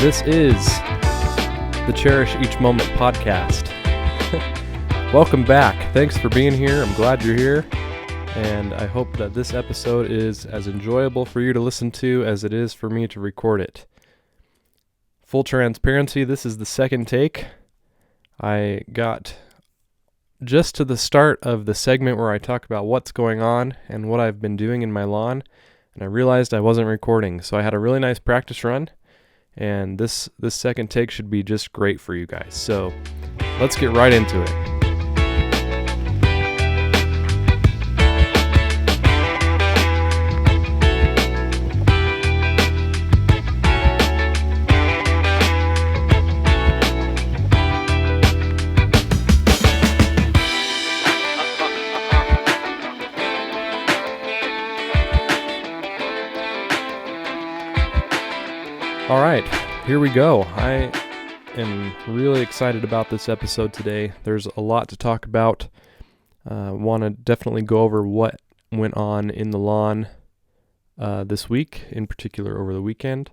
This is the Cherish Each Moment podcast. Welcome back. Thanks for being here. I'm glad you're here. And I hope that this episode is as enjoyable for you to listen to as it is for me to record it. Full transparency, this is the second take. I got just to the start of the segment where I talk about what's going on and what I've been doing in my lawn, and I realized I wasn't recording. So I had a really nice practice run, and this second take should be just great for you guys. So let's get right into it. All right, here we go. I am really excited about this episode today. There's a lot to talk about. Want to definitely go over what went on in the lawn this week, in particular over the weekend.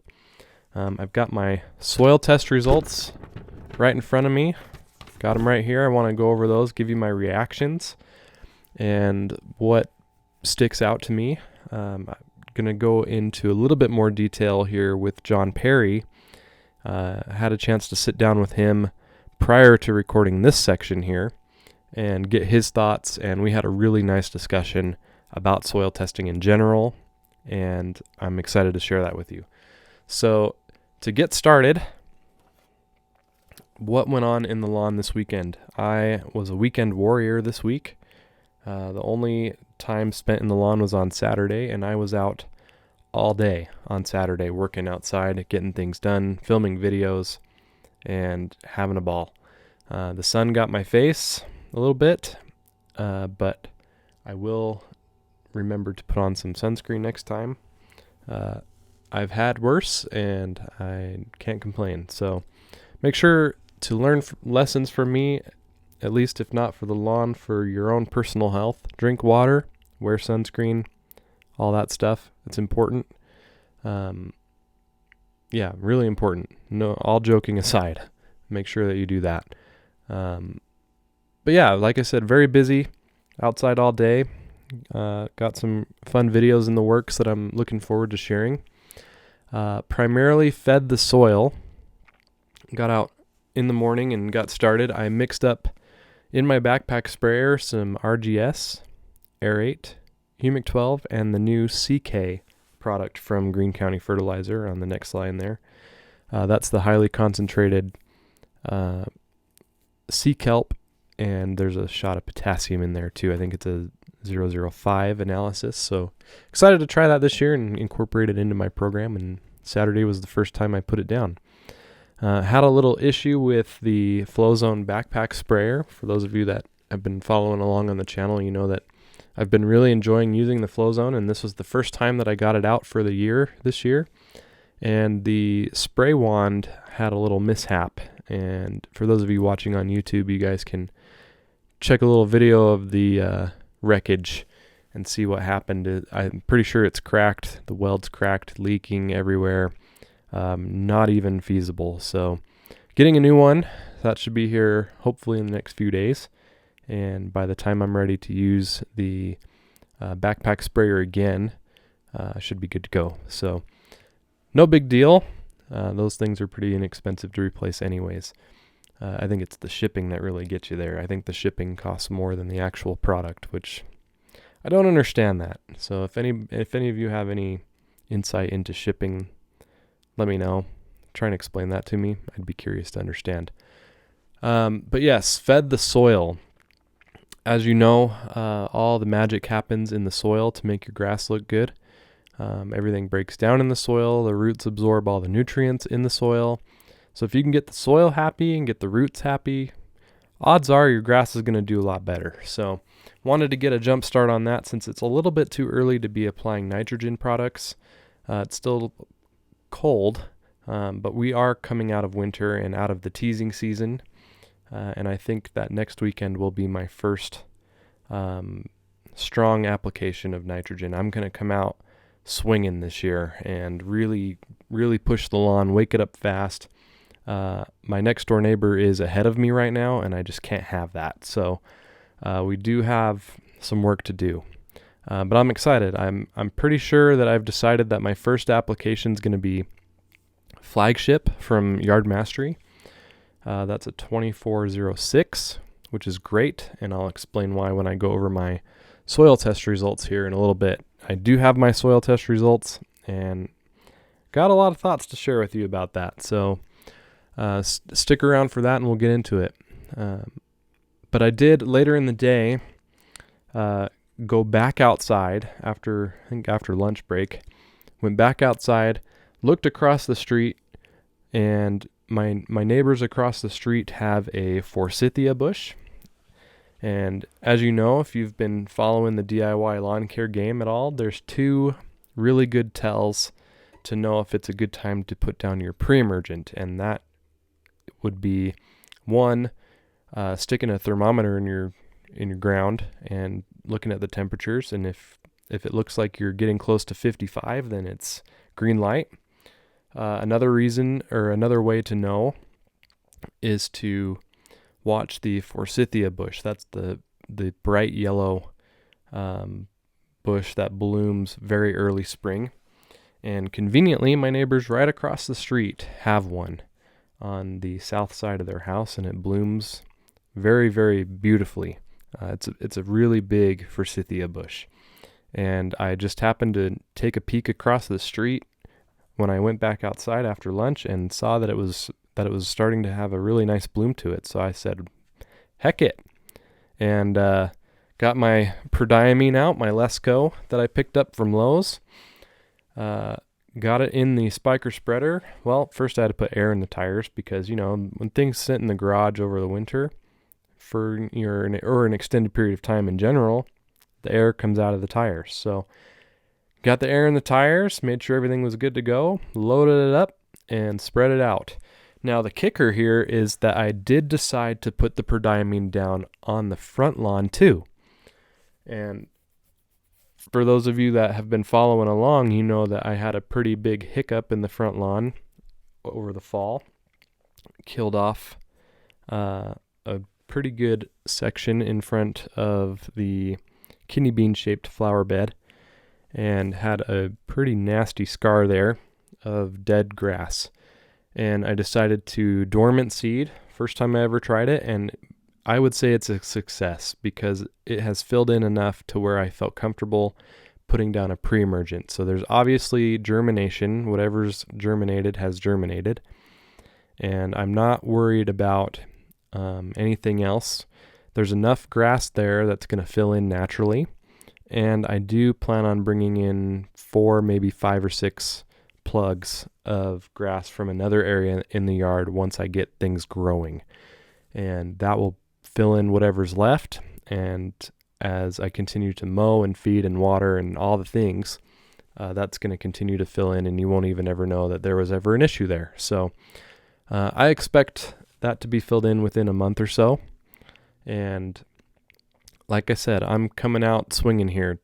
I've got my soil test results right in front of me. Got them right here. I want to go over those, give you my reactions, and what sticks out to me. Going to go into a little bit more detail here with John Perry. Had a chance to sit down with him prior to recording this section here and get his thoughts, and we had a really nice discussion about soil testing in general, and I'm excited to share that with you. So to get started, what went on in the lawn this weekend? I was a weekend warrior this week. The only time spent in the lawn was on Saturday, and I was out all day on Saturday working outside, getting things done, filming videos, and having a ball. The sun got my face a little bit, but I will remember to put on some sunscreen next time. I've had worse, and I can't complain. So make sure to learn lessons from me, at least if not for the lawn, for your own personal health. Drink water, wear sunscreen, all that stuff. It's important. Really important. No, all joking aside, make sure that you do that. But yeah, like I said, very busy outside all day. Got some fun videos in the works that I'm looking forward to sharing. Primarily fed the soil. Got out in the morning and got started. I mixed up in my backpack sprayer some RGS, Aerate, Humic 12, and the new CK product from Greene County Fertilizer on the next line there. That's the highly concentrated sea kelp, and there's a shot of potassium in there too. I think it's a 005 analysis. So excited to try that this year and incorporate it into my program, and Saturday was the first time I put it down. Had a little issue with the Flow Zone backpack sprayer. For those of you that have been following along on the channel, you know that I've been really enjoying using the Flow Zone, and this was the first time that I got it out for the year this year. And the spray wand had a little mishap. And for those of you watching on YouTube, you guys can check a little video of the wreckage and see what happened. I'm pretty sure it's cracked. The weld's cracked, leaking everywhere. Not even feasible. So getting a new one, that should be here hopefully in the next few days. And by the time I'm ready to use the backpack sprayer again, I should be good to go. So no big deal. Those things are pretty inexpensive to replace anyways. I think it's the shipping that really gets you there. I think the shipping costs more than the actual product, which I don't understand that. So if any of you have any insight into shipping, let me know. Try and explain that to me. I'd be curious to understand. But yes, fed the soil. As you know, all the magic happens in the soil to make your grass look good. Everything breaks down in the soil. The roots absorb all the nutrients in the soil. So if you can get the soil happy and get the roots happy, odds are your grass is going to do a lot better. So wanted to get a jump start on that since it's a little bit too early to be applying nitrogen products. It's still cold, but we are coming out of winter and out of the teasing season. And I think that next weekend will be my first strong application of nitrogen. I'm going to come out swinging this year and really, really push the lawn, wake it up fast. My next door neighbor is ahead of me right now, and I just can't have that. So we do have some work to do. But I'm excited. I'm pretty sure that I've decided that my first application is going to be Flagship from Yard Mastery. That's a 2406, which is great, and I'll explain why when I go over my soil test results here in a little bit. I do have my soil test results, and got a lot of thoughts to share with you about that. So stick around for that, and we'll get into it. But I did later in the day go back outside after lunch break. Went back outside, looked across the street, and my neighbors across the street have a forsythia bush. And as you know, if you've been following the DIY lawn care game at all, there's two really good tells to know if it's a good time to put down your pre-emergent, and that would be one, sticking a thermometer in your ground and looking at the temperatures, and if it looks like you're getting close to 55, then it's green light. Another reason, or another way to know, is to watch the forsythia bush. That's the bright yellow bush that blooms very early spring. And conveniently, my neighbors right across the street have one on the south side of their house, and it blooms very, very beautifully. It's a really big forsythia bush. And I just happened to take a peek across the street when I went back outside after lunch and saw that it was starting to have a really nice bloom to it. So I said, heck it. And got my prodiamine out, my Lesco that I picked up from Lowe's. Got it in the spiker spreader. Well, first I had to put air in the tires because, when things sit in the garage over the winter for an extended period of time in general, the air comes out of the tires. So got the air in the tires, made sure everything was good to go, loaded it up, and spread it out. Now, the kicker here is that I did decide to put the prodiamine down on the front lawn too. And for those of you that have been following along, you know that I had a pretty big hiccup in the front lawn over the fall. Killed off a pretty good section in front of the kidney bean shaped flower bed and had a pretty nasty scar there of dead grass. And I decided to dormant seed, first time I ever tried it, and I would say it's a success because it has filled in enough to where I felt comfortable putting down a pre-emergent. So there's obviously germination. Whatever's germinated has germinated. And I'm not worried about anything else. There's enough grass there that's going to fill in naturally. And I do plan on bringing in 4, maybe 5 or 6 plugs of grass from another area in the yard once I get things growing. And that will fill in whatever's left. And as I continue to mow and feed and water and all the things, that's going to continue to fill in, and you won't even ever know that there was ever an issue there. So I expect that to be filled in within a month or so. And like I said, I'm coming out swinging here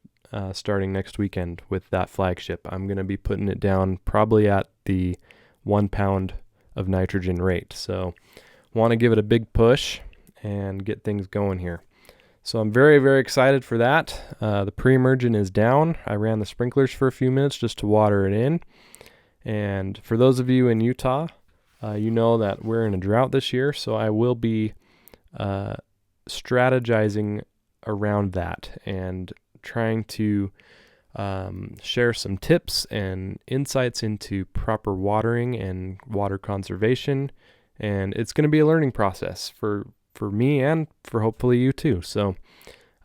starting next weekend with that Flagship. I'm going to be putting it down probably at the 1 pound of nitrogen rate. So want to give it a big push and get things going here. So I'm very, very excited for that. The pre-emergent is down. I ran the sprinklers for a few minutes just to water it in. And for those of you in Utah, you know that we're in a drought this year, so I will be strategizing around that and trying to share some tips and insights into proper watering and water conservation. And it's going to be a learning process for me and for hopefully you too. So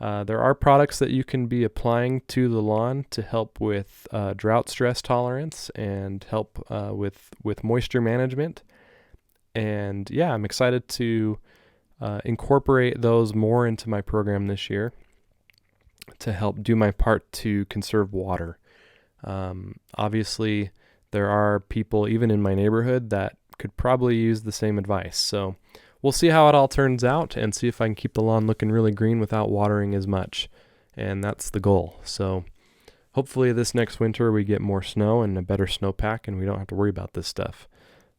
there are products that you can be applying to the lawn to help with drought stress tolerance and help with moisture management. And yeah, I'm excited to incorporate those more into my program this year to help do my part to conserve water. Obviously, there are people even in my neighborhood that could probably use the same advice. So we'll see how it all turns out and see if I can keep the lawn looking really green without watering as much. And that's the goal. So hopefully this next winter we get more snow and a better snowpack and we don't have to worry about this stuff.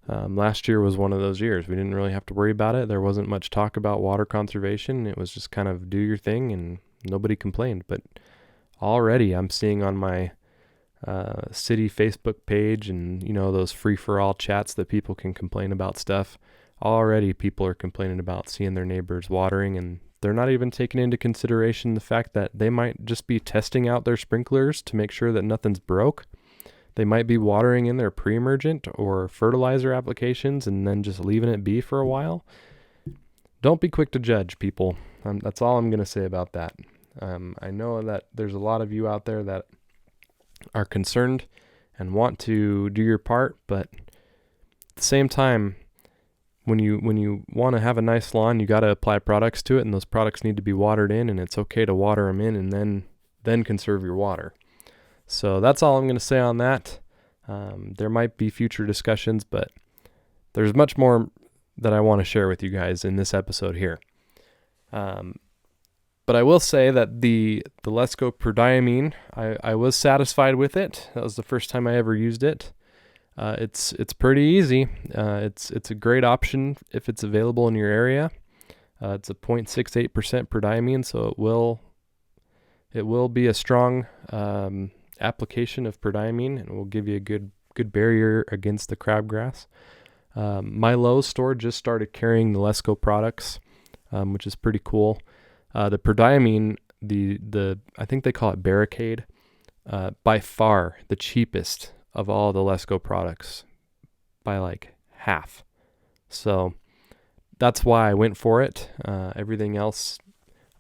Last year was one of those years. We didn't really have to worry about it. There wasn't much talk about water conservation. It was just kind of do your thing and nobody complained. But already I'm seeing on my city Facebook page and, those free-for-all chats that people can complain about stuff. Already people are complaining about seeing their neighbors watering, and they're not even taking into consideration the fact that they might just be testing out their sprinklers to make sure that nothing's broke. They might be watering in their pre-emergent or fertilizer applications and then just leaving it be for a while. Don't be quick to judge, people. That's all I'm going to say about that. I know that there's a lot of you out there that are concerned and want to do your part, but at the same time, when you want to have a nice lawn, you got to apply products to it, and those products need to be watered in, and it's okay to water them in and then conserve your water. So that's all I'm going to say on that. There might be future discussions, but there's much more that I want to share with you guys in this episode here. But I will say that the Lesco Prodiamine, I was satisfied with it. That was the first time I ever used it. It's pretty easy. It's a great option if it's available in your area. It's a 0.68% prodiamine, so it will be a strong application of prodiamine, and will give you a good barrier against the crabgrass. My Lowe's store just started carrying the Lesco products, which is pretty cool. The prodiamine, the I think they call it Barricade, by far the cheapest of all the Lesco products by like half. So that's why I went for it. Everything else,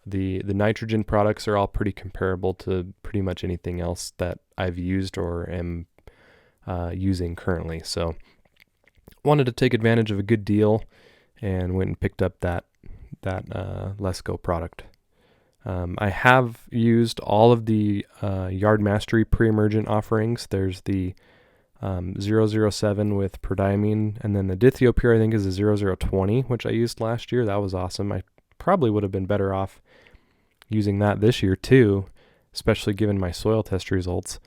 the nitrogen products are all pretty comparable to pretty much anything else that I've used or am using currently. So wanted to take advantage of a good deal and went and picked up that Lesco product. I have used all of the Yard Mastery pre-emergent offerings. There's the 007 with prodiamine, and then the Dithiopure I think is a 0020, which I used last year. That was awesome. I probably would have been better off using that this year too, especially given my soil test results.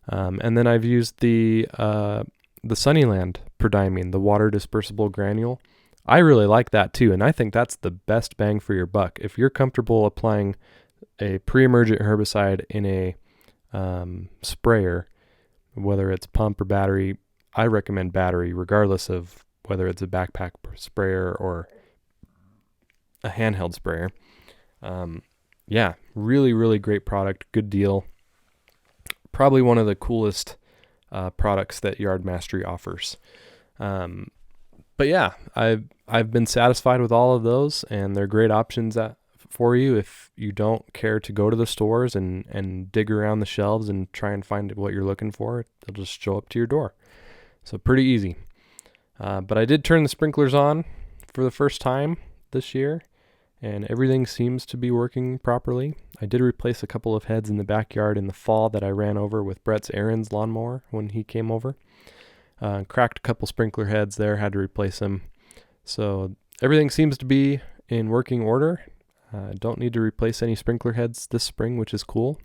And then I've used the Sunnyland prodiamine, the water dispersible granule. I really like that too, and I think that's the best bang for your buck. If you're comfortable applying a pre-emergent herbicide in a sprayer, whether it's pump or battery, I recommend battery, regardless of whether it's a backpack sprayer or a handheld sprayer. Yeah, really, really great product, good deal. Probably one of the coolest products that Yard Mastery offers. But yeah, I've been satisfied with all of those, and they're great options for you if you don't care to go to the stores and dig around the shelves and try and find what you're looking for. They'll just show up to your door. So pretty easy. But I did turn the sprinklers on for the first time this year, and everything seems to be working properly. I did replace a couple of heads in the backyard in the fall that I ran over with Brett's Aaron's lawnmower when he came over. Cracked a couple sprinkler heads there, had to replace them. So everything seems to be in working order. Don't need to replace any sprinkler heads this spring, which is cool.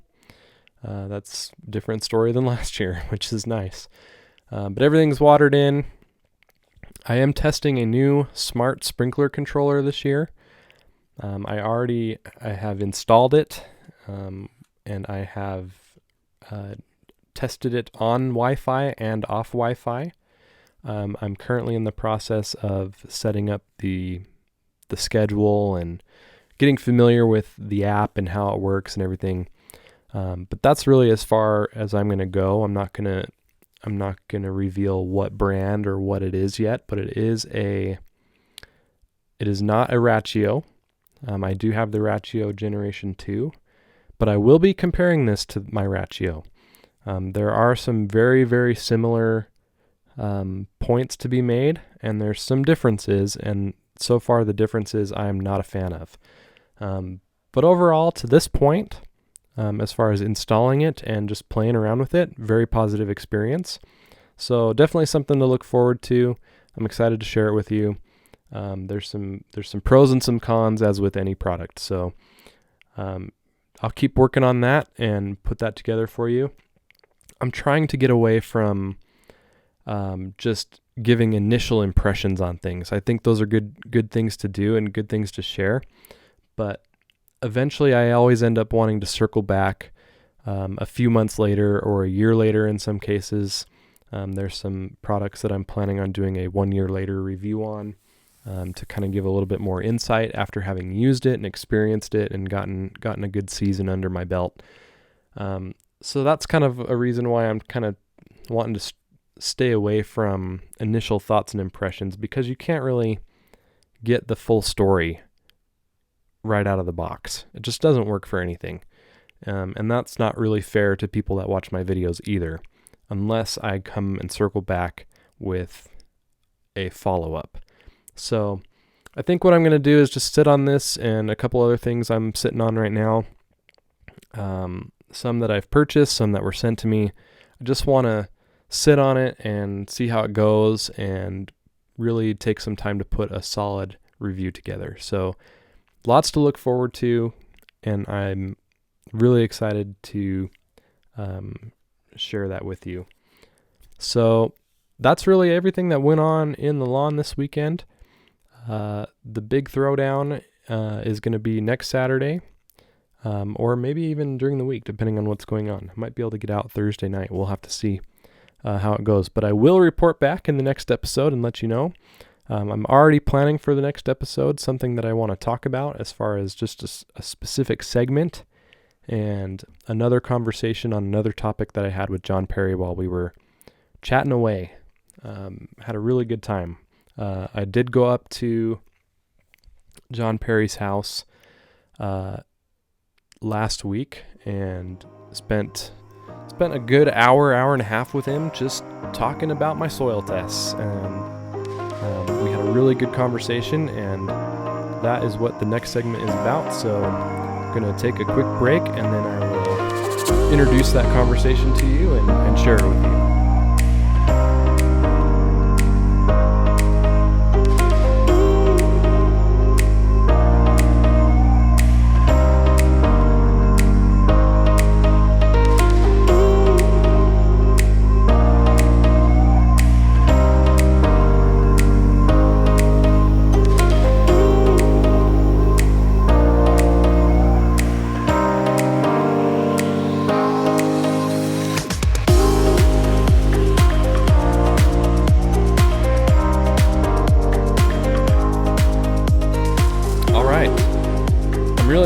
That's a different story than last year, which is nice. But everything's watered in. I am testing a new smart sprinkler controller this year. I have installed it, and I have tested it on Wi-Fi and off Wi-Fi. I'm currently in the process of setting up the schedule and getting familiar with the app and how it works and everything. But that's really as far as I'm going to go. I'm not going to reveal what brand or what it is yet, but it is not a Rachio. I do have the Rachio Generation 2, but I will be comparing this to my Rachio. There are some very, very similar points to be made, and there's some differences, and so far the differences I am not a fan of. But overall, to this point, as far as installing it and just playing around with it, very positive experience. So definitely something to look forward to. I'm excited to share it with you. There's some pros and some cons, as with any product. So I'll keep working on that and put that together for you. I'm trying to get away from just giving initial impressions on things. I think those are good things to do and good things to share, but eventually I always end up wanting to circle back a few months later or a year later in some cases. There's some products that I'm planning on doing a 1 year later review on to kind of give a little bit more insight after having used it and experienced it and gotten a good season under my belt. So that's kind of a reason why I'm kind of wanting to stay away from initial thoughts and impressions, because you can't really get the full story right out of the box. It just doesn't work for anything. And that's not really fair to people that watch my videos either, unless I come and circle back with a follow-up. So I think what I'm going to do is just sit on this and a couple other things I'm sitting on right now. Some that I've purchased, some that were sent to me. I just want to sit on it and see how it goes and really take some time to put a solid review together. So lots to look forward to, and I'm really excited to share that with you. So that's really everything that went on in the lawn this weekend. The big throwdown is going to be next Saturday, or maybe even during the week, depending on what's going on. I might be able to get out Thursday night. We'll have to see how it goes. But I will report back in the next episode and let you know. I'm already planning for the next episode something that I want to talk about as far as just a specific segment and another conversation on another topic that I had with John Perry while we were chatting away. Had a really good time. I did go up to John Perry's house last week and spent a good hour and a half with him just talking about my soil tests, and we had a really good conversation, and that is what the next segment is about. So I'm going to take a quick break, and then I will introduce that conversation to you and share it with you.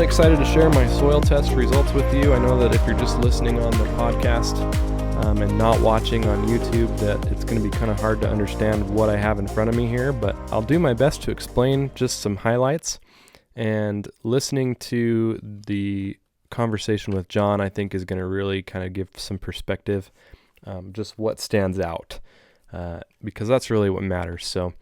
Excited to share my soil test results with you. I know that if you're just listening on the podcast and not watching on YouTube, that it's going to be kind of hard to understand what I have in front of me here, but I'll do my best to explain just some highlights. And listening to the conversation with John, I think, is going to really kind of give some perspective, just what stands out, because that's really what matters. So,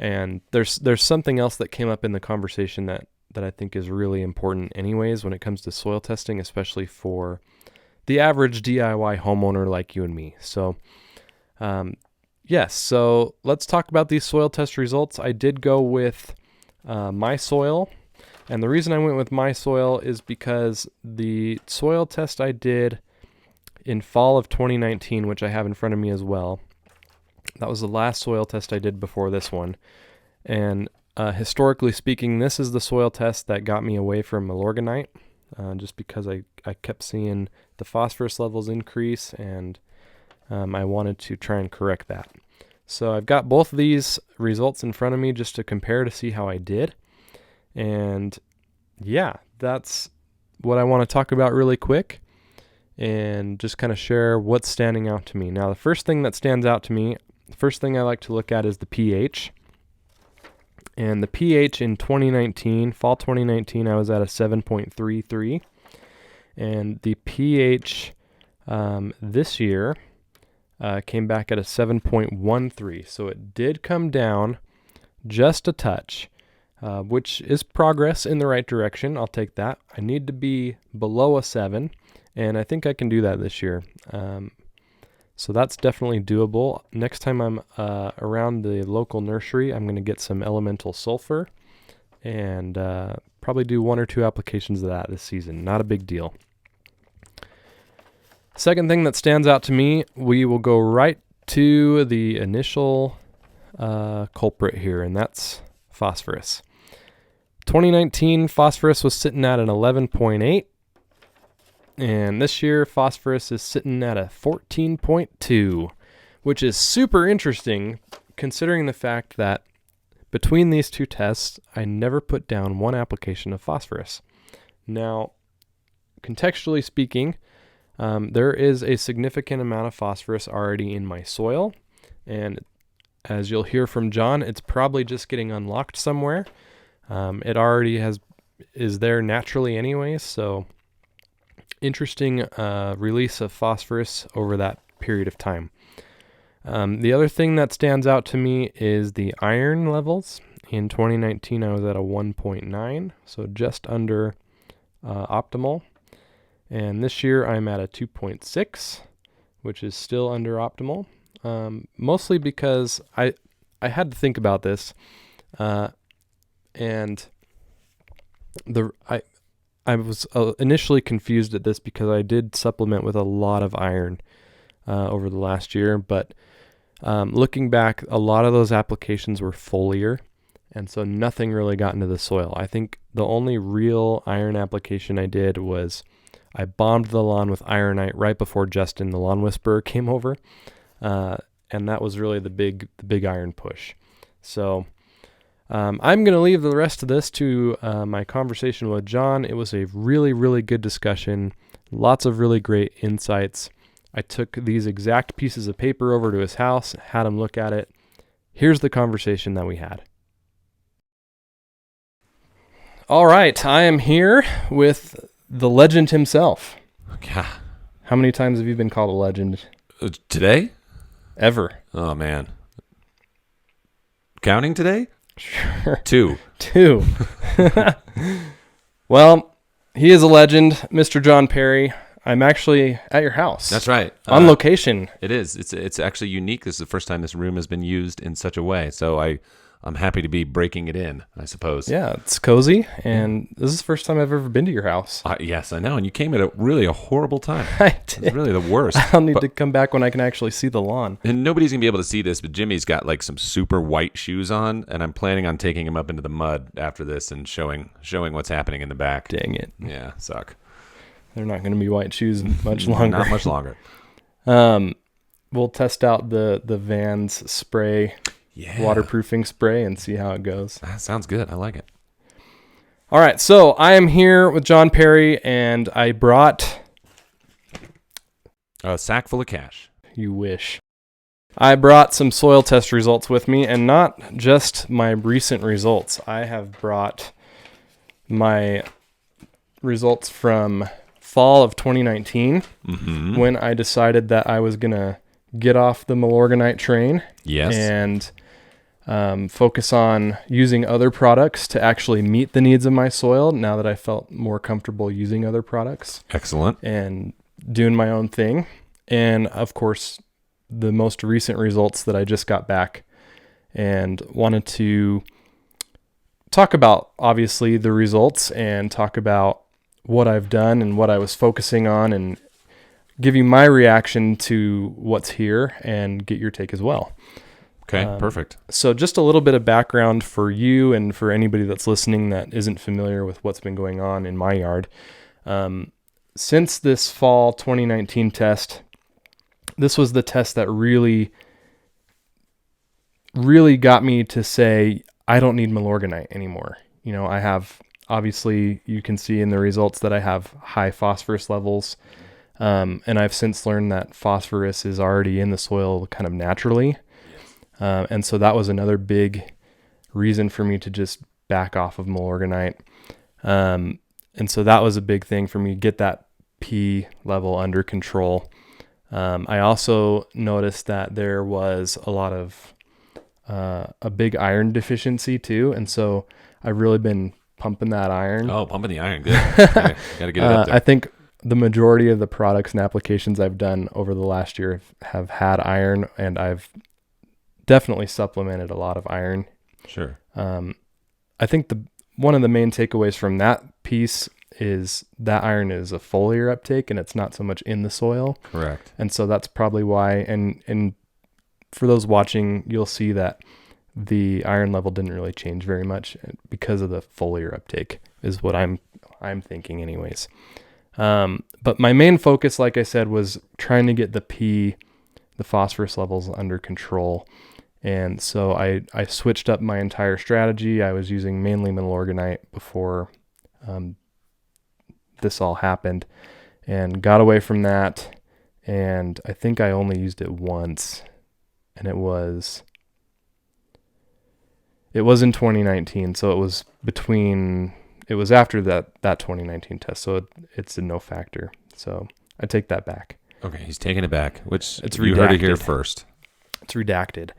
and there's something else that came up in the conversation that I think is really important anyways when it comes to soil testing, especially for the average DIY homeowner like you and me. So, so let's talk about these soil test results. I did go with my soil, and the reason I went with my soil is because the soil test I did in fall of 2019, which I have in front of me as well, that was the last soil test I did before this one, and historically speaking, this is the soil test that got me away from Milorganite, just because I kept seeing the phosphorus levels increase, and I wanted to try and correct that. So I've got both of these results in front of me just to compare to see how I did. And yeah, that's what I want to talk about really quick and just kind of share what's standing out to me. Now, the first thing that stands out to me, the first thing I like to look at is the pH. And the pH in 2019, fall 2019, I was at a 7.33. And the pH this year came back at a 7.13. So it did come down just a touch, which is progress in the right direction. I'll take that. I need to be below a 7, and I think I can do that this year. So that's definitely doable. Next time I'm around the local nursery, I'm going to get some elemental sulfur and probably do 1 or 2 applications of that this season. Not a big deal. Second thing that stands out to me, we will go right to the initial culprit here, and that's phosphorus. 2019, phosphorus was sitting at an 11.8, and this year, phosphorus is sitting at a 14.2, which is super interesting considering the fact that between these two tests, I never put down one application of phosphorus. Now, contextually speaking, there is a significant amount of phosphorus already in my soil, and as you'll hear from John, it's probably just getting unlocked somewhere. It already is there naturally anyway, so interesting release of phosphorus over that period of time. The other thing that stands out to me is the iron levels. In 2019, I was at a 1.9, so just under optimal. And this year, I'm at a 2.6, which is still under optimal. Mostly because I had to think about this, and I was initially confused at this because I did supplement with a lot of iron over the last year, but looking back, a lot of those applications were foliar, and so nothing really got into the soil. I think the only real iron application I did was I bombed the lawn with ironite right before Justin, the lawn whisperer, came over, and that was really the big iron push. So I'm going to leave the rest of this to my conversation with John. It was a really, really good discussion, lots of really great insights. I took these exact pieces of paper over to his house, had him look at it. Here's the conversation that we had. All right, I am here with the legend himself. Yeah. How many times have you been called a legend? Today? Ever. Oh, man. Counting today? Sure. Two. Well, he is a legend, Mr. John Perry. I'm actually at your house. That's right. On location. It is. It's actually unique. This is the first time this room has been used in such a way. So I'm happy to be breaking it in, I suppose. Yeah, it's cozy, and this is the first time I've ever been to your house. Yes, I know. And you came at a really horrible time. I did. It's really the worst. I'll need to come back when I can actually see the lawn. And nobody's going to be able to see this, but Jimmy's got like some super white shoes on, and I'm planning on taking him up into the mud after this and showing what's happening in the back. Dang it. Yeah, suck. They're not going to be white shoes much longer. Not much longer. We'll test out the Vans spray. Yeah. Waterproofing spray and see how it goes. That sounds good. I like it. All right, so I am here with John Perry, and I brought... A sack full of cash. You wish. I brought some soil test results with me, and not just my recent results. I have brought my results from fall of 2019, when I decided that I was going to get off the Milorganite train. Yes. And focus on using other products to actually meet the needs of my soil now that I felt more comfortable using other products. Excellent. And doing my own thing. And of course, the most recent results that I just got back, and wanted to talk about, obviously, the results and talk about what I've done and what I was focusing on, and give you my reaction to what's here and get your take as well. Okay, perfect. So just a little bit of background for you and for anybody that's listening that isn't familiar with what's been going on in my yard. Since this fall 2019 test, this was the test that really got me to say, I don't need Milorganite anymore. You know, I have, obviously you can see in the results that I have high phosphorus levels. And I've since learned that phosphorus is already in the soil kind of naturally. And so that was another big reason for me to just back off of Milorganite. And so that was a big thing for me to get that P level under control. I also noticed that there was a lot of a big iron deficiency too. And so I've really been pumping that iron. Oh, pumping the iron. Good. Okay. Got to get it up there. I think the majority of the products and applications I've done over the last year have had iron, and I've definitely supplemented a lot of iron. Sure. I think one of the main takeaways from that piece is that iron is a foliar uptake and it's not so much in the soil. Correct. And so that's probably why. And for those watching, you'll see that the iron level didn't really change very much because of the foliar uptake is what I'm thinking anyways. But my main focus, like I said, was trying to get the phosphorus levels under control. And so I switched up my entire strategy. I was using mainly Milorganite before this all happened, and got away from that. And I think I only used it once, and it was in 2019. So it was after that 2019 test. So it's a no factor. So I take that back. Okay, he's taking it back, which It's you heard it here redacted. first. It's redacted.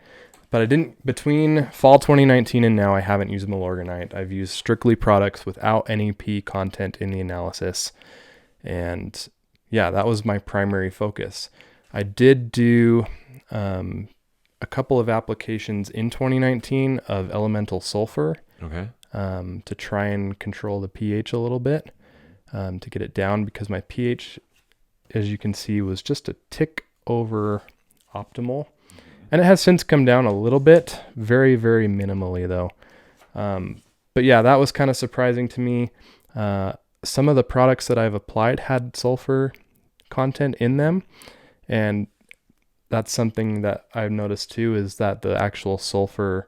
But I didn't, between fall 2019 and now, I haven't used Milorganite. I've used strictly products without any P content in the analysis. And yeah, that was my primary focus. I did do a couple of applications in 2019 of elemental sulfur Okay. to try and control the pH a little bit, to get it down, because my pH, as you can see, was just a tick over optimal. And it has since come down a little bit, very, very minimally though. But yeah, that was kind of surprising to me. Some of the products that I've applied had sulfur content in them. And that's something that I've noticed too, is that the actual sulfur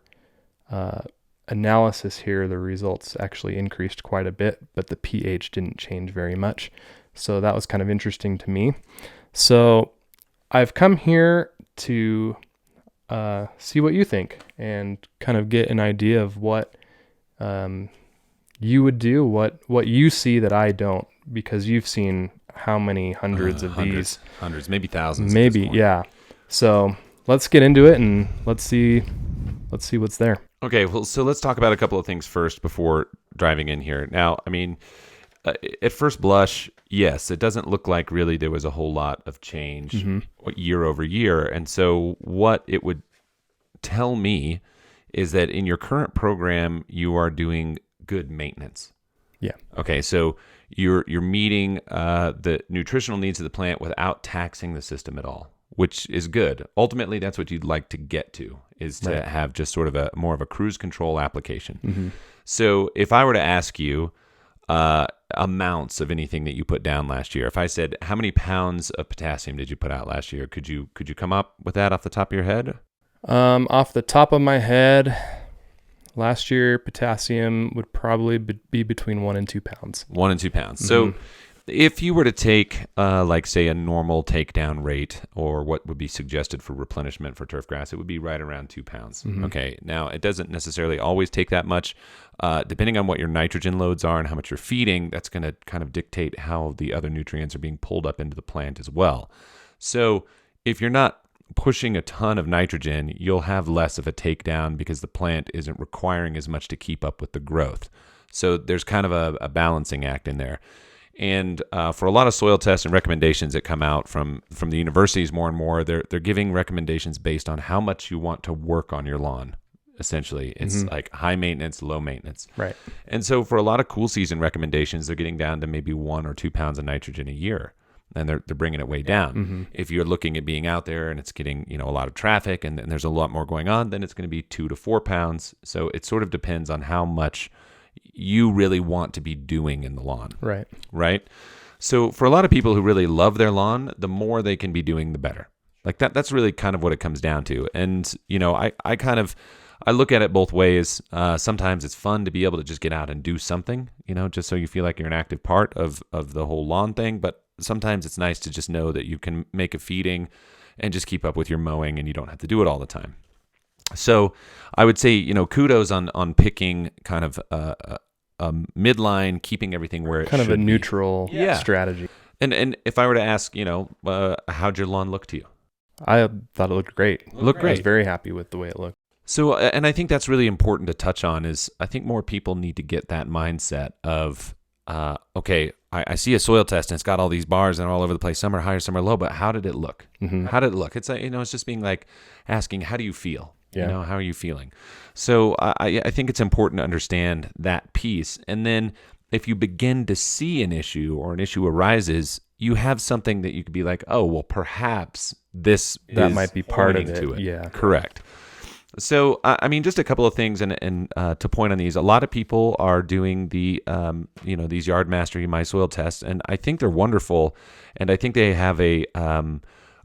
analysis here, the results actually increased quite a bit, but the pH didn't change very much. So that was kind of interesting to me. So I've come here to see what you think and kind of get an idea of what you would do, what you see that I don't, because you've seen how many hundreds of these. Hundreds, maybe thousands. Maybe, yeah. So let's get into it and let's see what's there. Okay, well, so let's talk about a couple of things first before driving in here. Now, I mean, at first blush, yes, it doesn't look like really there was a whole lot of change year over year. And so what it would tell me is that in your current program, you are doing good maintenance. Yeah. Okay, so you're meeting the nutritional needs of the plant without taxing the system at all, which is good. Ultimately, that's what you'd like to get to, is to have just sort of more of a cruise control application. So if I were to ask you amounts of anything that you put down last year, if I said, how many pounds of potassium did you put out last year? Could you come up with that off the top of your head? Off the top of my head, last year potassium would probably be between 1 and 2 pounds. 1 and 2 pounds. So if you were to take, like, say, a normal takedown rate, or what would be suggested for replenishment for turfgrass, it would be right around 2 pounds. Okay. Now, it doesn't necessarily always take that much. Depending on what your nitrogen loads are and how much you're feeding, that's going to kind of dictate how the other nutrients are being pulled up into the plant as well. So if you're not pushing a ton of nitrogen, you'll have less of a takedown because the plant isn't requiring as much to keep up with the growth. So there's kind of a balancing act in there. And for a lot of soil tests and recommendations that come out from the universities more and more, they're giving recommendations based on how much you want to work on your lawn. Essentially, it's like high maintenance, low maintenance. Right. And so for a lot of cool season recommendations, they're getting down to maybe 1 or 2 pounds of nitrogen a year. And they're bringing it way down. If you're looking at being out there and it's getting a lot of traffic and there's a lot more going on, then it's going to be 2 to 4 pounds. So it sort of depends on how much you really want to be doing in the lawn. Right. So for a lot of people who really love their lawn, the more they can be doing, the better. Like that's really kind of what it comes down to. And I look at it both ways. Sometimes it's fun to be able to just get out and do something, just so you feel like you're an active part of the whole lawn thing. But sometimes it's nice to just know that you can make a feeding and just keep up with your mowing and you don't have to do it all the time. So I would say, kudos on picking kind of a midline, keeping everything where it kind should of a be. neutral strategy. And if I were to ask, how'd your lawn look to you? I thought it looked great. I was very happy with the way it looked. So, and I think that's really important to touch on, is I think more people need to get that mindset of, okay, I see a soil test and it's got all these bars and they're all over the place. Some are higher, some are low, but how did it look? How did it look? It's it's just being like asking, how do you feel? Yeah. How are you feeling? So I think it's important to understand that piece. And then if you begin to see an issue or an issue arises, you have something that you could be like, oh, well, perhaps that might be part of to it. Yeah. Correct. So, I mean, just a couple of things, and to point on these, a lot of people are doing the, these Yard Mastery My Soil tests, and I think they're wonderful, and I think they have a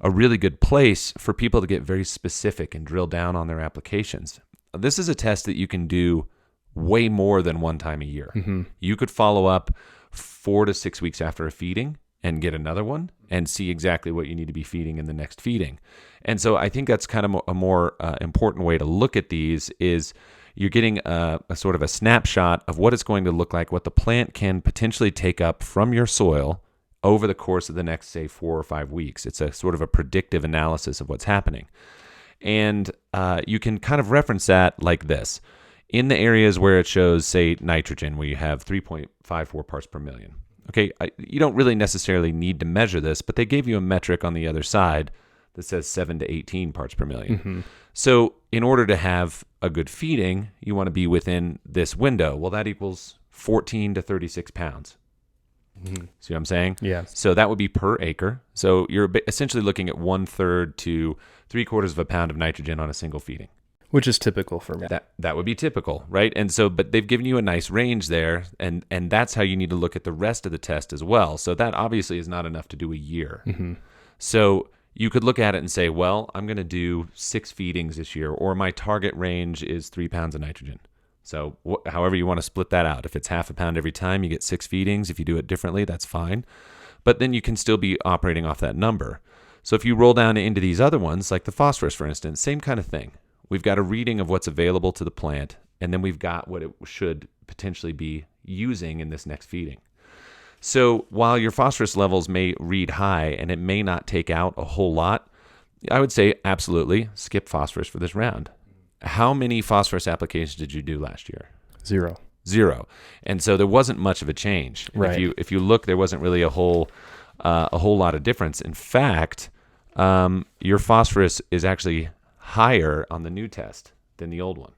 really good place for people to get very specific and drill down on their applications. This is a test that you can do way more than one time a year. Mm-hmm. You could follow up 4 to 6 weeks after a feeding and get another one and see exactly what you need to be feeding in the next feeding. And so I think that's kind of a more important way to look at these is you're getting a sort of a snapshot of what it's going to look like, what the plant can potentially take up from your soil over the course of the next, say, 4 or 5 weeks. It's a sort of a predictive analysis of what's happening. And you can kind of reference that like this. In the areas where it shows, say, nitrogen, where you have 3.54 parts per million. Okay, you don't really necessarily need to measure this, but they gave you a metric on the other side that says 7 to 18 parts per million. Mm-hmm. So in order to have a good feeding, you want to be within this window. Well, that equals 14 to 36 pounds. Mm-hmm. See what I'm saying? Yeah. So that would be per acre. So you're essentially looking at 1/3 to 3/4 of a pound of nitrogen on a single feeding. Which is typical for me. That would be typical, right? And so, but they've given you a nice range there, and that's how you need to look at the rest of the test as well. So that obviously is not enough to do a year. Mm-hmm. So you could look at it and say, well, I'm going to do 6 feedings this year, or my target range is 3 pounds of nitrogen. So however you want to split that out. If it's half a pound every time, you get 6 feedings. If you do it differently, that's fine. But then you can still be operating off that number. So if you roll down into these other ones, like the phosphorus, for instance, same kind of thing. We've got a reading of what's available to the plant, and then we've got what it should potentially be using in this next feeding. So while your phosphorus levels may read high and it may not take out a whole lot, I would say absolutely skip phosphorus for this round. How many phosphorus applications did you do last year? 0. And so there wasn't much of a change. Right. If you look, there wasn't really a whole lot of difference. In fact, your phosphorus is actually higher on the new test than the old one.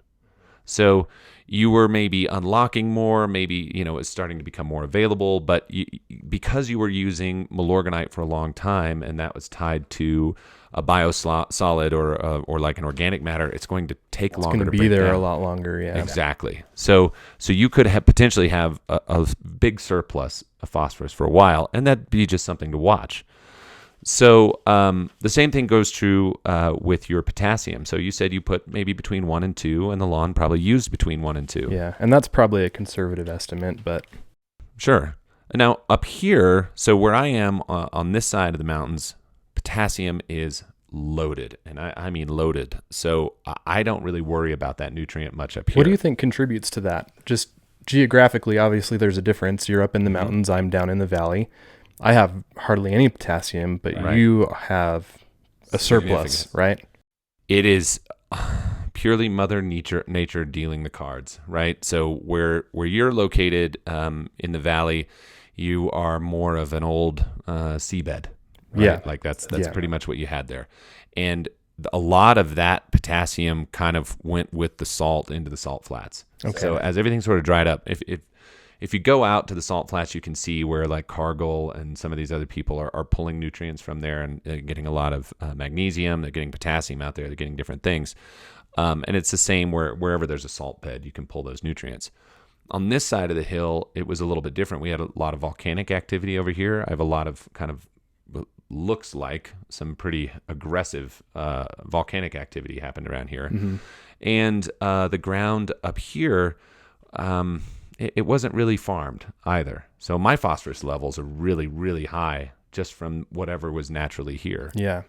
So you were maybe unlocking more, maybe, it's starting to become more available, but because you were using Milorganite for a long time and that was tied to a biosolid or like an organic matter, it's going to take longer to break down. It's going to be there a lot longer, yeah. Exactly. So you could potentially have a big surplus of phosphorus for a while, and that'd be just something to watch. So the same thing goes true with your potassium. So you said you put maybe between 1 and 2, and the lawn probably used between 1 and 2. Yeah, and that's probably a conservative estimate, but... Sure. Now, up here, so where I am on this side of the mountains, potassium is loaded, and I mean loaded. So I don't really worry about that nutrient much up here. What do you think contributes to that? Just geographically, obviously, there's a difference. You're up in the mountains, I'm down in the valley. I have hardly any potassium, but Right. You have a surplus, right? It is purely Mother Nature dealing the cards, right? So where you're located in the valley, you are more of an old seabed, right? Yeah. Like that's pretty much what you had there. And a lot of that potassium kind of went with the salt into the salt flats. Okay. So as everything sort of dried up, if you go out to the salt flats, you can see where like Cargill and some of these other people are pulling nutrients from there and getting a lot of magnesium. They're getting potassium out there. They're getting different things. And it's the same wherever there's a salt bed, you can pull those nutrients. On this side of the hill, it was a little bit different. We had a lot of volcanic activity over here. I have a lot of kind of looks like some pretty aggressive volcanic activity happened around here. Mm-hmm. And the ground up here... it wasn't really farmed either. So my phosphorus levels are really, really high just from whatever was naturally here. Yeah,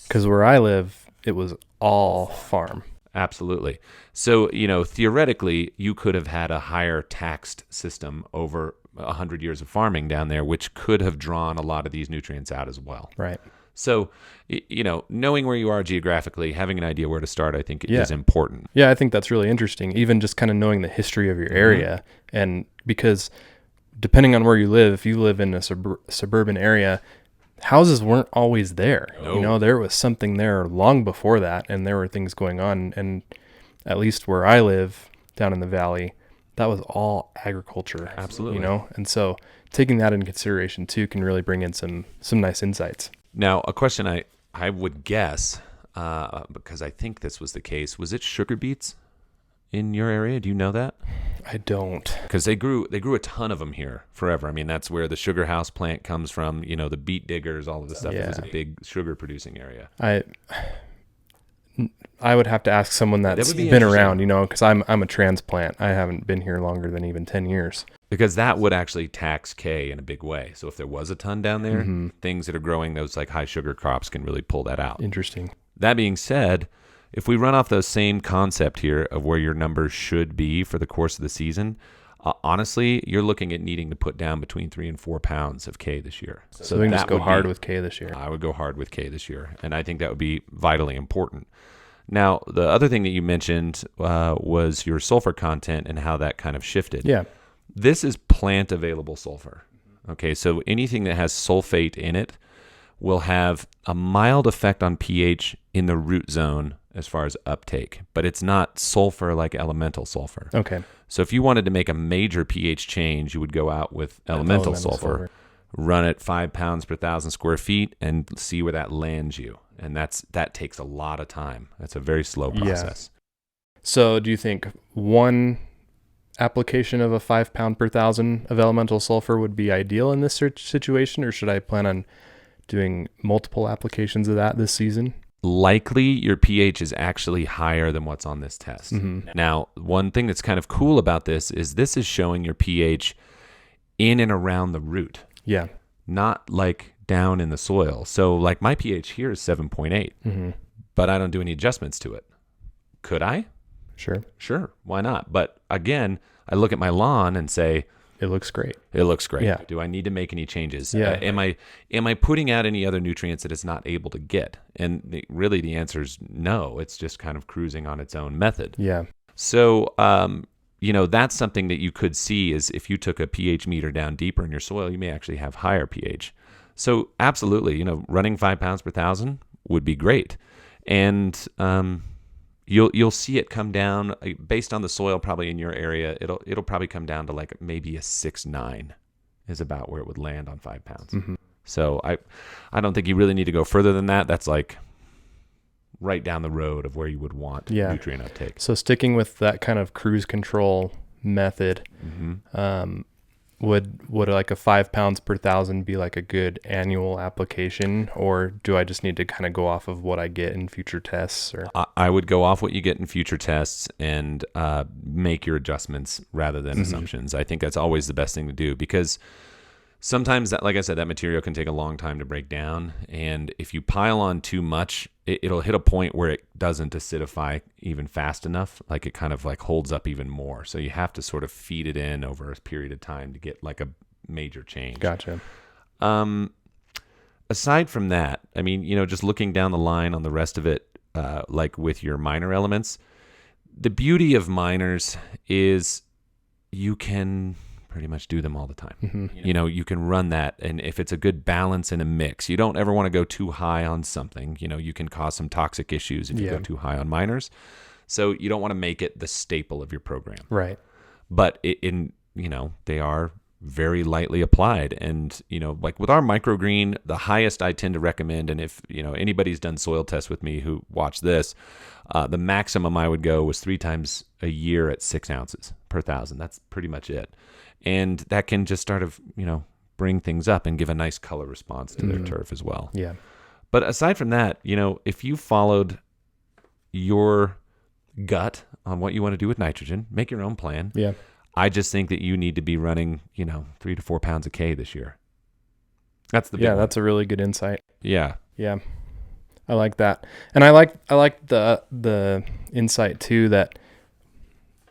because where I live, it was all farm. Absolutely. So, theoretically, you could have had a higher taxed system over 100 years of farming down there, which could have drawn a lot of these nutrients out as well. Right. So, knowing where you are geographically, having an idea where to start, I think is important. Yeah, I think that's really interesting. Even just kind of knowing the history of your area. And because depending on where you live, if you live in a suburban area, houses weren't always there. No. There was something there long before that, and there were things going on. And at least where I live down in the valley, that was all agriculture. Absolutely. You know, and so taking that into consideration too can really bring in some nice insights. Now, a question I would guess, because I think this was the case, was it sugar beets in your area? Do you know that? I don't. Because they grew a ton of them here forever. I mean, that's where the sugar house plant comes from. You know, the beet diggers, all of this stuff. It was a big sugar producing area. I would have to ask someone that's been around, you know, because I'm a transplant. I haven't been here longer than even 10 years. Because that would actually tax K in a big way. So if there was a ton down there, things that are growing those like high sugar crops can really pull that out. Interesting. That being said, if we run off the same concept here of where your numbers should be for the course of the season, honestly, you're looking at needing to put down between 3 and 4 pounds of K this year. So we can just go hard with K this year. I would go hard with K this year, and I think that would be vitally important. Now, the other thing that you mentioned was your sulfur content and how that kind of shifted. Yeah. This is plant available sulfur. Okay, so anything that has sulfate in it will have a mild effect on pH in the root zone as far as uptake, but it's not sulfur like elemental sulfur. Okay. So if you wanted to make a major pH change, you would go out with elemental sulfur, run it 5 pounds per 1,000 square feet, and see where that lands you. And that takes a lot of time. That's a very slow process. Yeah. So do you think one application of a 5 pound per 1,000 of elemental sulfur would be ideal in this situation, or should I plan on doing multiple applications of that this season? Likely your pH is actually higher than what's on this test. Now, one thing that's kind of cool about this is showing your pH in and around the root. Yeah. Not like down in the soil. So like my pH here is 7.8, but I don't do any adjustments to it. Could I? Sure. Why not? But again, I look at my lawn and say, it looks great. Yeah. Do I need to make any changes? Yeah. Am I putting out any other nutrients that it's not able to get? And really the answer is no. It's just kind of cruising on its own method. Yeah. So, that's something that you could see is if you took a pH meter down deeper in your soil, you may actually have higher pH. So absolutely, running 5 pounds per 1,000 would be great. And, You'll see it come down based on the soil probably in your area. It'll probably come down to like maybe a 6.9 is about where it would land on 5 pounds. So I don't think you really need to go further than that. That's like right down the road of where you would want nutrient uptake. So sticking with that kind of cruise control method, would like a 5 pounds per 1,000 be like a good annual application, or do I just need to kind of go off of what I get in future tests? Or I would go off what you get in future tests and make your adjustments rather than assumptions. I think that's always the best thing to do, because sometimes that, like I said, that material can take a long time to break down, and if you pile on too much, it'll hit a point where it doesn't acidify even fast enough. Like it kind of like holds up even more. So you have to sort of feed it in over a period of time to get like a major change. Gotcha. Aside from that, I mean, just looking down the line on the rest of it, like with your minor elements, the beauty of minors is you can pretty much do them all the time. You can run that, and if it's a good balance in a mix, you don't ever want to go too high on something. You can cause some toxic issues if you go too high on minors. So you don't want to make it the staple of your program. Right. But they are very lightly applied, and like with our microgreen, the highest I tend to recommend, and if anybody's done soil tests with me who watch this, the maximum I would go was 3 times a year at 6 ounces per 1,000. That's pretty much it. And that can just start to, bring things up and give a nice color response to their turf as well. Yeah. But aside from that, if you followed your gut on what you want to do with nitrogen, make your own plan. Yeah. I just think that you need to be running, 3 to 4 pounds of K this year. That's the big one. That's a really good insight. Yeah. Yeah. I like that. And I like the insight too, that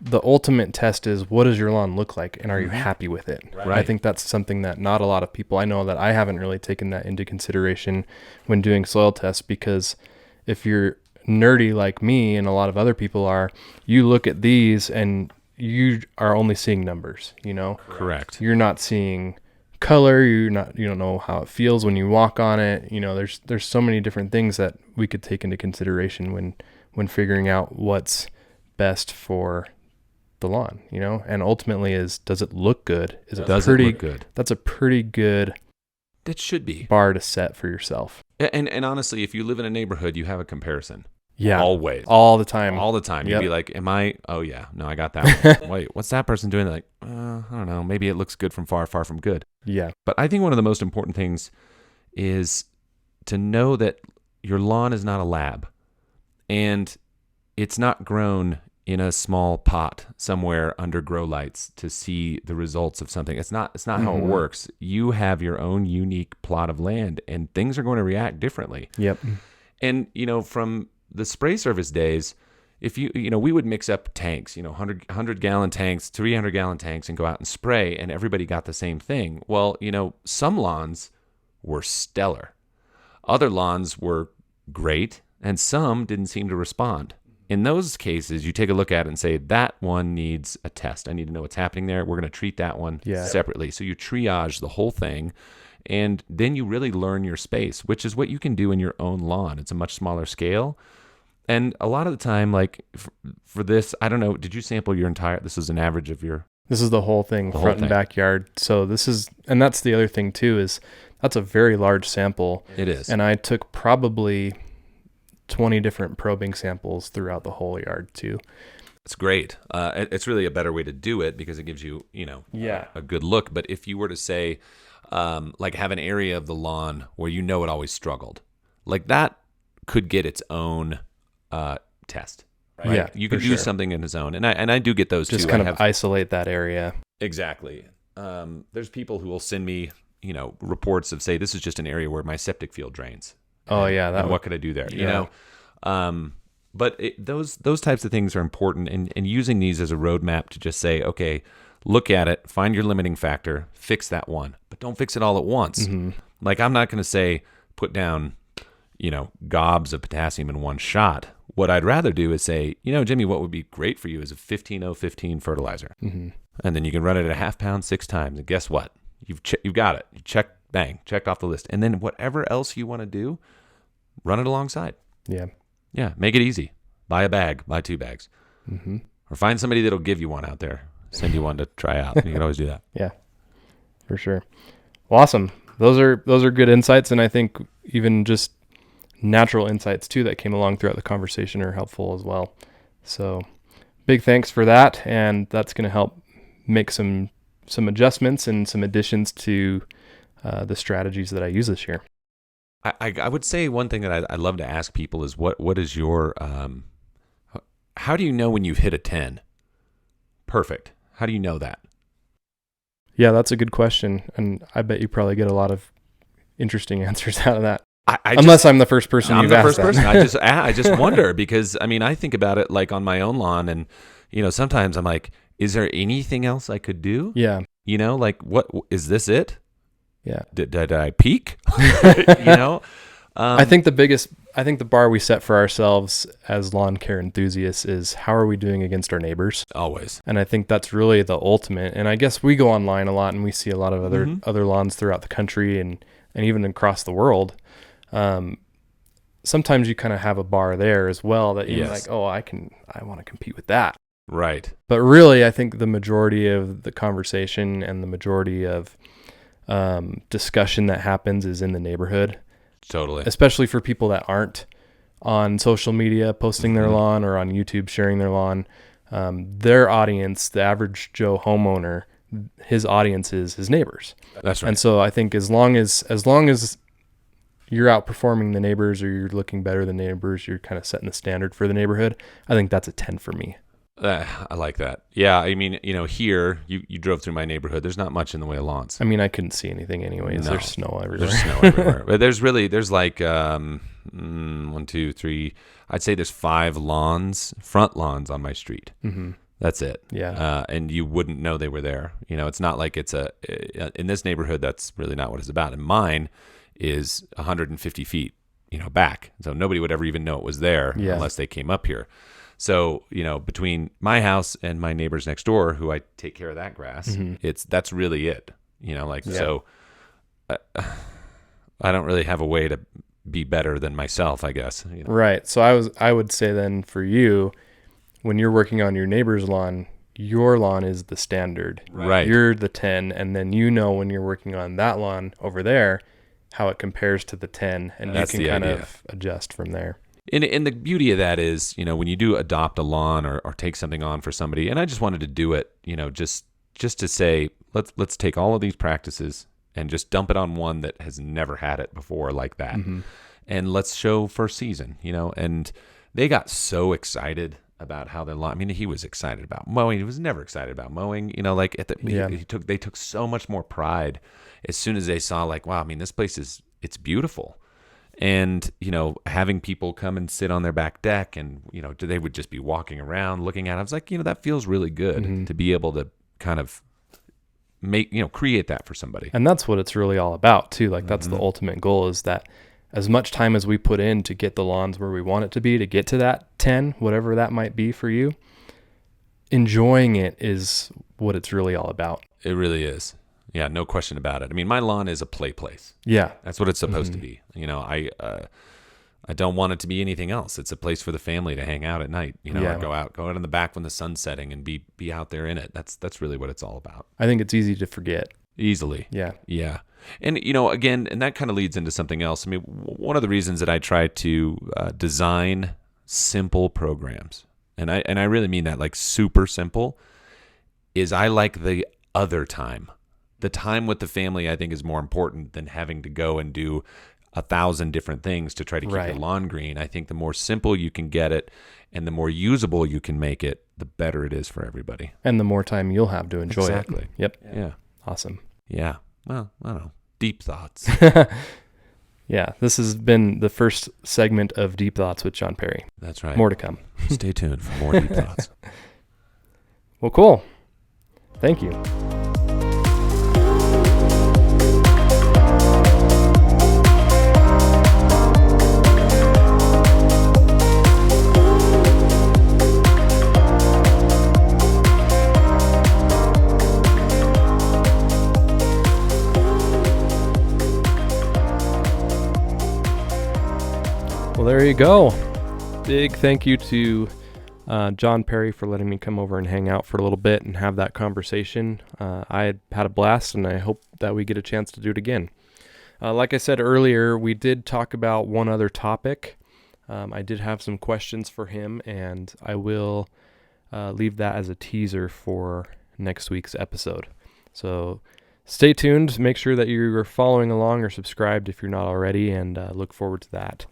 the ultimate test is, what does your lawn look like, and are you happy with it? Right. I think that's something that not a lot of people, I know that I haven't really taken that into consideration when doing soil tests, because if you're nerdy like me and a lot of other people are, you look at these and you are only seeing numbers, Correct. You're not seeing color, you don't know how it feels when you walk on it. There's so many different things that we could take into consideration when figuring out what's best for the lawn, and ultimately does it look good? Does it look good? That's a pretty good That should be bar to set for yourself. And honestly, if you live in a neighborhood, you have a comparison. Yeah. Always. All the time. All the time. Yep. You'd be like, oh yeah, no, I got that one. Wait, what's that person doing? They're like, I don't know. Maybe it looks good from far, far from good. Yeah. But I think one of the most important things is to know that your lawn is not a lab, and it's not grown in a small pot somewhere under grow lights to see the results of something. It's not how it works. You have your own unique plot of land, and things are going to react differently. Yep. And, from the spray service days, if we would mix up tanks, 100 gallon tanks, 300 gallon tanks, and go out and spray, and everybody got the same thing. Well, some lawns were stellar. Other lawns were great, and some didn't seem to respond. In those cases, you take a look at it and say, that one needs a test. I need to know what's happening there. We're going to treat that one separately. So you triage the whole thing, and then you really learn your space, which is what you can do in your own lawn. It's a much smaller scale. And a lot of the time, like for this, I don't know, did you sample your entire, this is an average of your... This is the whole thing, front and backyard. So and that's the other thing too, is that's a very large sample. It is. And I took probably 20 different probing samples throughout the whole yard too. It's great. It's really a better way to do it because it gives you, a good look. But if you were to say, like have an area of the lawn where it always struggled, like that could get its own test. Right? Yeah, you could use something in its own, and I do get those just too. Just kind of isolate that area. Exactly. There's people who will send me, reports of say this is just an area where my septic field drains. Oh yeah, what could I do there? But those types of things are important, and using these as a roadmap to just say, okay, look at it, find your limiting factor, fix that one, but don't fix it all at once. Mm-hmm. Like I'm not going to say put down, gobs of potassium in one shot. What I'd rather do is say, Jimmy, what would be great for you is a 15-0-15 fertilizer, and then you can run it at a half pound 6 times, and guess what? You've got it. You checked off the list, and then whatever else you want to do, run it alongside. Yeah, make it easy. Buy a bag, buy 2 bags, or find somebody that'll give you one out there. Send you one to try out. You can always do that. Yeah, for sure. Well, awesome. Those are good insights, and I think even just natural insights too that came along throughout the conversation are helpful as well. So, big thanks for that, and that's going to help make some adjustments and some additions to the strategies that I use this year. I would say one thing that I love to ask people is what is your how do you know when you've hit a 10? Perfect. How do you know that? Yeah, that's a good question, and I bet you probably get a lot of interesting answers out of that. Unless I'm the first person you've asked that. I'm the first person. I just wonder because I think about it like on my own lawn, and sometimes I'm like, is there anything else I could do? Yeah. Like what is this it? Yeah. Did I peak? I think the bar we set for ourselves as lawn care enthusiasts is how are we doing against our neighbors? Always. And I think that's really the ultimate. And I guess we go online a lot and we see a lot of other lawns throughout the country and even across the world. Sometimes you kind of have a bar there as well that you're like, oh, I want to compete with that. Right. But really, I think the majority of the conversation and the majority of discussion that happens is in the neighborhood. Totally. Especially for people that aren't on social media posting their lawn or on YouTube sharing their lawn. Their audience, the average Joe homeowner, his audience is his neighbors. That's right. And so I think as long as you're outperforming the neighbors or you're looking better than neighbors, you're kind of setting the standard for the neighborhood. I think that's a 10 for me. I like that. Yeah, here you drove through my neighborhood. There's not much in the way of lawns. I couldn't see anything anyways. No. There's snow everywhere. There's snow everywhere. But there's like 1, 2, 3. I'd say there's 5 front lawns on my street. Mm-hmm. That's it. Yeah. And you wouldn't know they were there. It's not like it's in this neighborhood. That's really not what it's about. And mine is 150 feet, back. So nobody would ever even know it was there unless they came up here. So, between my house and my neighbors next door, who I take care of that grass, that's really it, so I don't really have a way to be better than myself, I guess. Right. So I would say then for you, when you're working on your neighbor's lawn, your lawn is the standard. Right. You're the 10, and then when you're working on that lawn over there, how it compares to the 10, and That's you can the kind idea. of adjust from there. And the beauty of that is, when you do adopt a lawn or take something on for somebody, and I just wanted to do it, just to say, let's take all of these practices and just dump it on one that has never had it before like that. Mm-hmm. And let's show first season, and they got so excited about how their lawn. I mean, he was excited about mowing. He was never excited about mowing. They took so much more pride as soon as they saw, like, wow, I mean, this place it's beautiful. And, having people come and sit on their back deck and, they would just be walking around looking at it. I was like, that feels really good to be able to kind of create that for somebody. And that's what it's really all about too. Like that's the ultimate goal, is that as much time as we put in to get the lawns where we want it to be, to get to that 10, whatever that might be for you, enjoying it is what it's really all about. It really is. Yeah, no question about it. I mean, my lawn is a play place. Yeah. That's what it's supposed to be. I don't want it to be anything else. It's a place for the family to hang out at night, or go out in the back when the sun's setting and be out there in it. That's really what it's all about. I think it's easy to forget. Easily. Yeah. Yeah. And, again, and that kind of leads into something else. I mean, one of the reasons that I try to design simple programs, and I really mean that, like super simple, is I like the other time. The time with the family, I think, is more important than having to go and do 1,000 different things to try to keep your lawn green. I think the more simple you can get it and the more usable you can make it, the better it is for everybody. And the more time you'll have to enjoy it. Exactly. Yep. Yeah. Awesome. Yeah. Well, I don't know. Deep thoughts. Yeah. This has been the first segment of Deep Thoughts with John Perry. That's right. More to come. Stay tuned for more Deep Thoughts. Well, cool. Thank you. Well, there you go. Big thank you to John Perry for letting me come over and hang out for a little bit and have that conversation. I had a blast, and I hope that we get a chance to do it again. Like I said earlier, we did talk about one other topic. I did have some questions for him, and I will leave that as a teaser for next week's episode. So stay tuned. Make sure that you're following along or subscribed if you're not already, and look forward to that.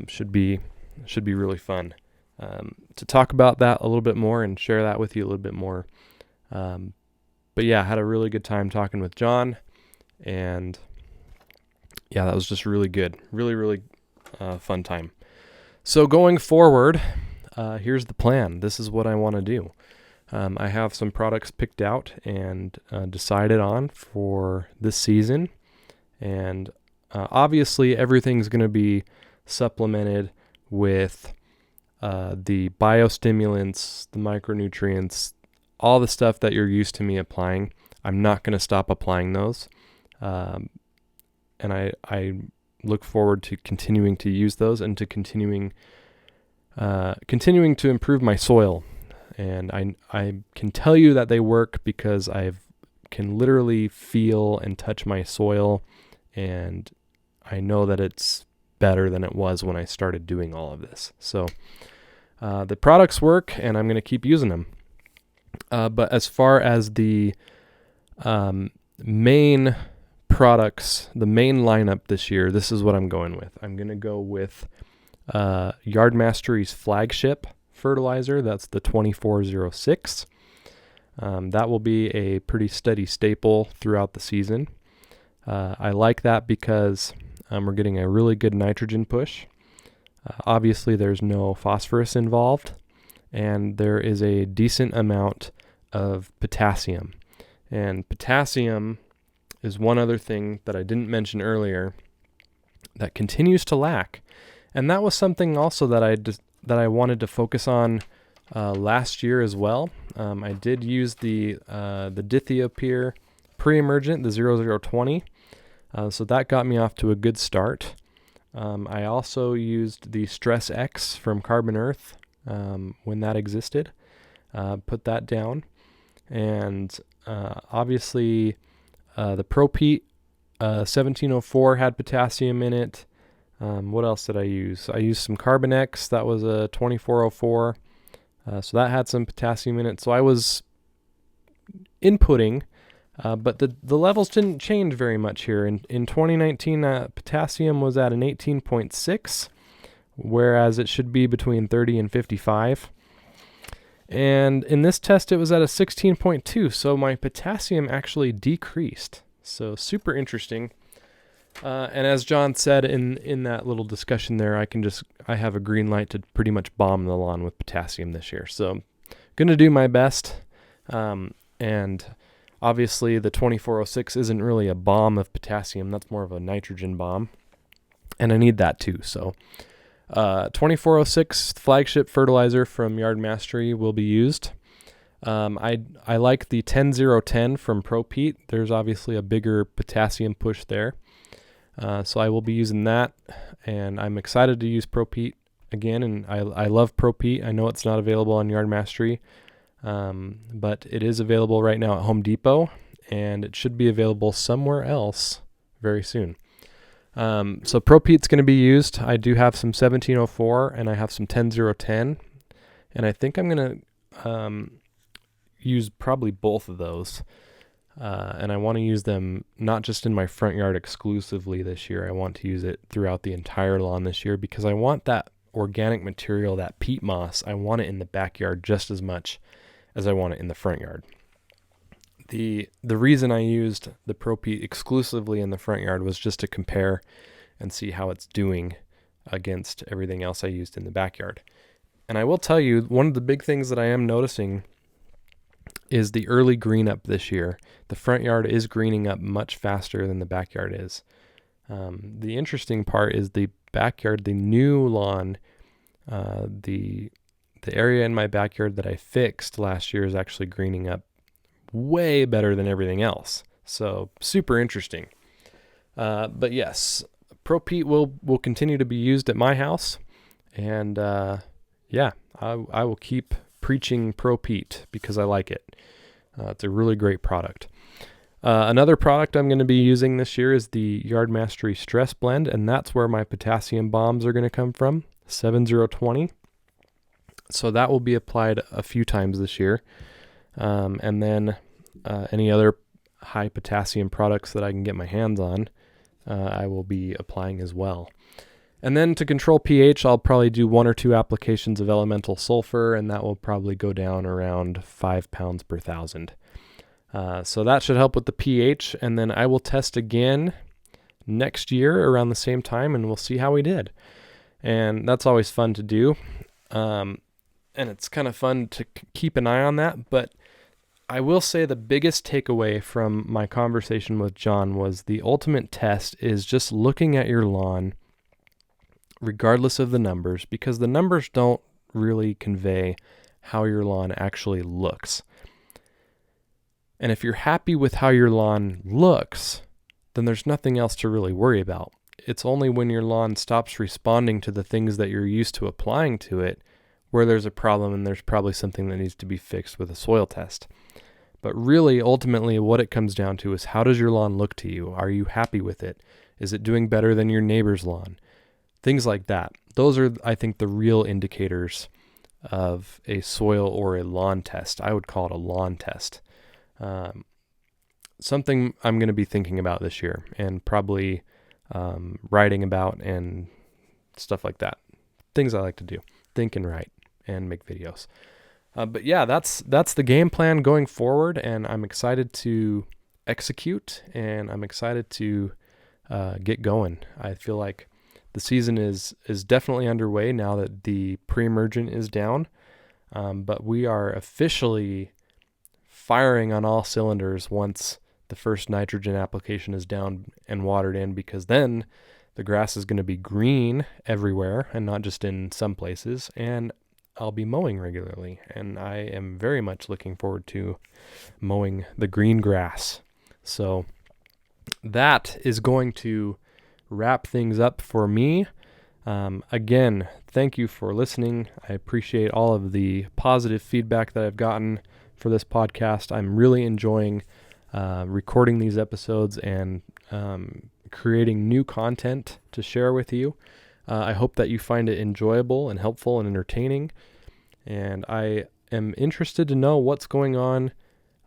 Should be really fun to talk about that a little bit more and share that with you a little bit more. But yeah, I had a really good time talking with John, and yeah, that was just really good. Really, really fun time. So going forward, here's the plan. This is what I want to do. I have some products picked out and decided on for this season, and obviously everything's going to be supplemented with the biostimulants, the micronutrients, all the stuff that you're used to me applying. I'm not going to stop applying those. And I look forward to continuing to use those and to continuing to improve my soil. And I can tell you that they work because I can literally feel and touch my soil, and I know that it's better than it was when I started doing all of this. So the products work, and I'm going to keep using them. But as far as the main products, the main lineup this year, this is what I'm going with. I'm going to go with Yard Mastery's flagship fertilizer. That's the 2406. That will be a pretty steady staple throughout the season. I like that because we're getting a really good nitrogen push. Obviously, there's no phosphorus involved, and there is a decent amount of potassium. And potassium is one other thing that I didn't mention earlier that continues to lack. And that was something also that I wanted to focus on last year as well. I did use the Dithiopyr pre-emergent, the 0020. So that got me off to a good start. I also used the Stress X from Carbon Earth when that existed. put that down. And obviously the ProPete 1704 had potassium in it. What else did I use? I used some Carbonex. That was a 2404. So that had some potassium in it. So I was inputting, but the levels didn't change very much here. In 2019, potassium was at an 18.6, whereas it should be between 30 and 55. And in this test, it was at a 16.2, so my potassium actually decreased. So super interesting. And as John said in that little discussion there, I have a green light to pretty much bomb the lawn with potassium this year. So I'm going to do my best. And obviously the 2406 isn't really a bomb of potassium. That's more of a nitrogen bomb. And I need that too. So 2406 flagship fertilizer from Yard Mastery will be used. I like the 10010 from ProPete. There's obviously a bigger potassium push there. So I will be using that, and I'm excited to use ProPete again, and I love ProPete. I know it's not available on Yard Mastery, but it is available right now at Home Depot, and it should be available somewhere else very soon. So ProPete's going to be used. I do have some 1704, and I have some 10010, and I think I'm going to use probably both of those. And I want to use them not just in my front yard exclusively this year. I want to use it throughout the entire lawn this year because I want that organic material, that peat moss, I want it in the backyard just as much as I want it in the front yard. The reason I used the ProPete exclusively in the front yard was just to compare and see how it's doing against everything else I used in the backyard. And I will tell you, one of the big things that I am noticing is the early green up this year. The front yard is greening up much faster than the backyard is. The interesting part is the backyard, the new lawn, the area in my backyard that I fixed last year is actually greening up way better than everything else. So super interesting. But yes, ProPete will continue to be used at my house. And I will keep preaching ProPete because I like it. It's a really great product. Another product I'm going to be using this year is the Yard Mastery Stress Blend, and that's where my potassium bombs are going to come from, 7020. So that will be applied a few times this year. And then any other high potassium products that I can get my hands on, I will be applying as well. And then to control pH, I'll probably do 1 or 2 applications of elemental sulfur, and that will probably go down around 5 pounds per 1,000. So that should help with the pH, and then I will test again next year around the same time, and we'll see how we did. And that's always fun to do. And it's kind of fun to keep an eye on that, but I will say the biggest takeaway from my conversation with John was the ultimate test is just looking at your lawn regardless of the numbers, because the numbers don't really convey how your lawn actually looks. And if you're happy with how your lawn looks, then there's nothing else to really worry about. It's only when your lawn stops responding to the things that you're used to applying to it where there's a problem, and there's probably something that needs to be fixed with a soil test. But really, ultimately, what it comes down to is, how does your lawn look to you? Are you happy with it? Is it doing better than your neighbor's lawn? Things like that. Those are, I think, the real indicators of a soil or a lawn test. I would call it a lawn test. Something I'm going to be thinking about this year, and probably writing about and stuff like that. Things I like to do. Think and write and make videos. But yeah, that's the game plan going forward, and I'm excited to execute, and I'm excited to get going. I feel like the season is definitely underway now that the pre-emergent is down, but we are officially firing on all cylinders once the first nitrogen application is down and watered in, because then the grass is going to be green everywhere and not just in some places, and I'll be mowing regularly, and I am very much looking forward to mowing the green grass. So that is going to wrap things up for me. Again, thank you for listening. I appreciate all of the positive feedback that I've gotten for this podcast. I'm really enjoying recording these episodes and creating new content to share with you. I hope that you find it enjoyable and helpful and entertaining. And I am interested to know what's going on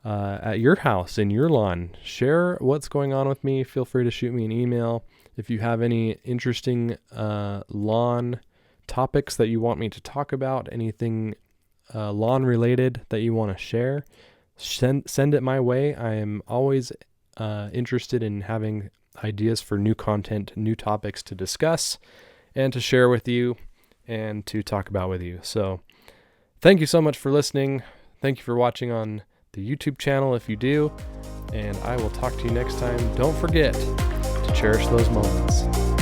at your house, in your lawn. Share what's going on with me. Feel free to shoot me an email. If you have any interesting lawn topics that you want me to talk about, anything lawn related that you want to share, send it my way. I am always interested in having ideas for new content, new topics to discuss and to share with you and to talk about with you. So thank you so much for listening. Thank you for watching on the YouTube channel if you do, and I will talk to you next time. Don't forget to cherish those moments.